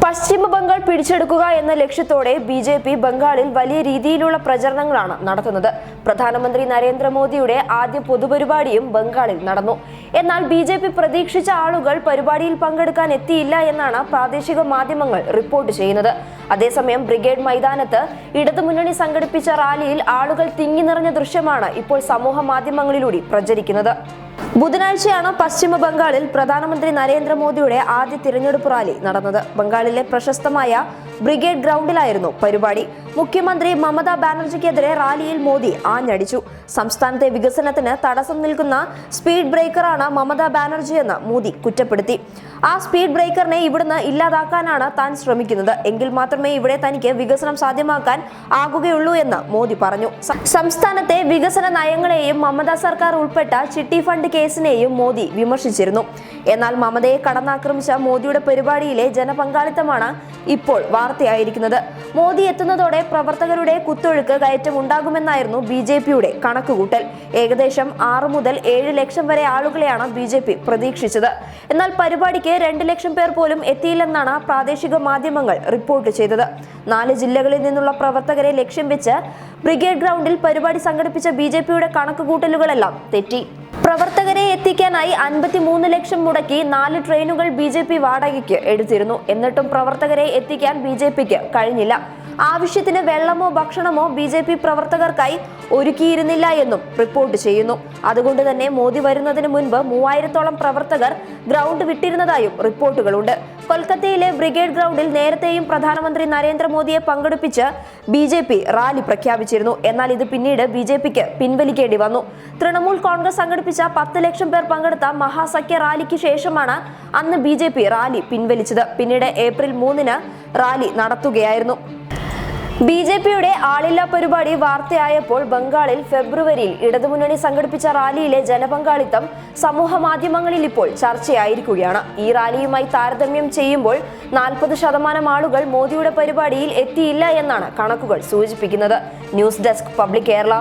പശ്ചിമ ബംഗാൾ പിടിച്ചെടുക്കുക എന്ന ലക്ഷ്യത്തോടെ ബിജെപി ബംഗാളിൽ വലിയ രീതിയിലുള്ള പ്രചരണങ്ങളാണ് നടത്തുന്നത്. പ്രധാനമന്ത്രി നരേന്ദ്രമോദിയുടെ ആദ്യ പൊതുപരിപാടിയും ബംഗാളിൽ നടന്നു. എന്നാൽ ബിജെപി പ്രതീക്ഷിച്ച ആളുകൾ പരിപാടിയിൽ പങ്കെടുക്കാൻ എത്തിയില്ല എന്നാണ് പ്രാദേശിക മാധ്യമങ്ങൾ റിപ്പോർട്ട് ചെയ്യുന്നത്. അതേസമയം ബ്രിഗേഡ് മൈതാനത്ത് ഇടതുമുന്നണി സംഘടിപ്പിച്ച റാലിയിൽ ആളുകൾ തിങ്ങി നിറഞ്ഞ ദൃശ്യമാണ് ഇപ്പോൾ സമൂഹ മാധ്യമങ്ങളിലൂടെ പ്രചരിക്കുന്നത്. ബുധനാഴ്ചയാണ് പശ്ചിമ ബംഗാളിൽ പ്രധാനമന്ത്രി നരേന്ദ്രമോദിയുടെ ആദ്യ തിരഞ്ഞെടുപ്പ് റാലി നടന്നത്. ബംഗാളിലെ പ്രശസ്തമായ ബ്രിഗേഡ് ഗ്രൗണ്ടിലായിരുന്നു പരിപാടി. മുഖ്യമന്ത്രി മമതാ ബാനർജിക്കെതിരെ റാലിയിൽ മോദി ആഞ്ഞടിച്ചു. സംസ്ഥാനത്തെ വികസനത്തിന് തടസ്സം നിൽക്കുന്ന സ്പീഡ് ബ്രേക്കറാണ് മമതാ ബാനർജി എന്ന് മോദി കുറ്റപ്പെടുത്തി. ആ സ്പീഡ് ബ്രേക്കറിനെ ഇവിടുന്ന് ഇല്ലാതാക്കാനാണ് താൻ ശ്രമിക്കുന്നത്. എങ്കിൽ മാത്രമേ ഇവിടെ തനിക്ക് വികസനം സാധ്യമാക്കാൻ ആകുകയുള്ളൂ എന്ന് മോദി പറഞ്ഞു. സംസ്ഥാനത്തെ വികസന നയങ്ങളെയും മമതാ സർക്കാർ ഉൾപ്പെട്ട ചിട്ടി ഫണ്ട് കേസിനെയും മോദി വിമർശിച്ചിരുന്നു. എന്നാൽ മമതയെ കടന്നാക്രമിച്ച മോദിയുടെ പരിപാടിയിലെ ജനപങ്കാളിത്തമാണ് ഇപ്പോൾ വാർത്തയായിരിക്കുന്നത്. മോദി എത്തുന്നതോടെ പ്രവർത്തകരുടെ കുത്തൊഴുക്ക് കയറ്റം ഉണ്ടാകുമെന്നായിരുന്നു ബിജെപിയുടെ കണക്കുകൂട്ടൽ. ഏകദേശം 6 മുതൽ 7 ലക്ഷം വരെ ആളുകളെയാണ് ബിജെപി പ്രതീക്ഷിച്ചത്. എന്നാൽ പരിപാടിക്ക് 2 ലക്ഷം പേർ പോലും എത്തിയില്ലെന്നാണ് പ്രാദേശിക മാധ്യമങ്ങൾ റിപ്പോർട്ട് ചെയ്തത്. 4 ജില്ലകളിൽ നിന്നുള്ള പ്രവർത്തകരെ ലക്ഷ്യം വെച്ച് ബ്രിഗേഡ് ഗ്രൗണ്ടിൽ പരിപാടി സംഘടിപ്പിച്ച ബിജെപിയുടെ കണക്കുകൂട്ടലുകളെല്ലാം തെറ്റി. പ്രവർത്തകരെ എത്തിക്കാനായി 53 ലക്ഷം മുടക്കി 4 ട്രെയിനുകൾ ബിജെപി വാടകയ്ക്ക് എടുത്തിരുന്നു. എന്നിട്ടും പ്രവർത്തകരെ എത്തിക്കാൻ ബിജെപിക്ക് കഴിഞ്ഞില്ല. ആവശ്യത്തിന് വെള്ളമോ ഭക്ഷണമോ ബിജെപി പ്രവർത്തകർക്കായി ഒരുക്കിയിരുന്നില്ല എന്നും റിപ്പോർട്ട് ചെയ്യുന്നു. അതുകൊണ്ട് തന്നെ മോദി വരുന്നതിന് മുൻപ് 3000-ഓളം പ്രവർത്തകർ ഗ്രൗണ്ട് വിട്ടിരുന്നതായും റിപ്പോർട്ടുകളുണ്ട്. കൊൽക്കത്തയിലെ ബ്രിഗേഡ് ഗ്രൗണ്ടിൽ നേരത്തെയും പ്രധാനമന്ത്രി നരേന്ദ്രമോദിയെ പങ്കെടുപ്പിച്ച് ബിജെപി റാലി പ്രഖ്യാപിച്ചിരുന്നു. എന്നാൽ ഇത് പിന്നീട് ബിജെപിക്ക് പിൻവലിക്കേണ്ടി വന്നു. തൃണമൂൽ കോൺഗ്രസ് സംഘടിപ്പിച്ച 10 ലക്ഷം പേർ പങ്കെടുത്ത മഹാസഖ്യ റാലിക്ക് ശേഷമാണ് അന്ന് ബിജെപി റാലി പിൻവലിച്ചത്. പിന്നീട് ഏപ്രിൽ 3-ന് റാലി നടത്തുകയായിരുന്നു. ബിജെപിയുടെ ആളില്ലാ പരിപാടി വാർത്തയായപ്പോൾ ബംഗാളിൽ ഫെബ്രുവരിയിൽ ഇടതുമുന്നണി സംഘടിപ്പിച്ച റാലിയിലെ ജനപങ്കാളിത്തം സമൂഹ മാധ്യമങ്ങളിൽ ഇപ്പോൾ ചർച്ചയായിരിക്കുകയാണ്. ഈ റാലിയുമായി താരതമ്യം ചെയ്യുമ്പോൾ 40% ആളുകൾ മോദിയുടെ പരിപാടിയിൽ എത്തിയില്ല എന്നാണ് കണക്കുകൾ സൂചിപ്പിക്കുന്നത്. News desk public Kerala.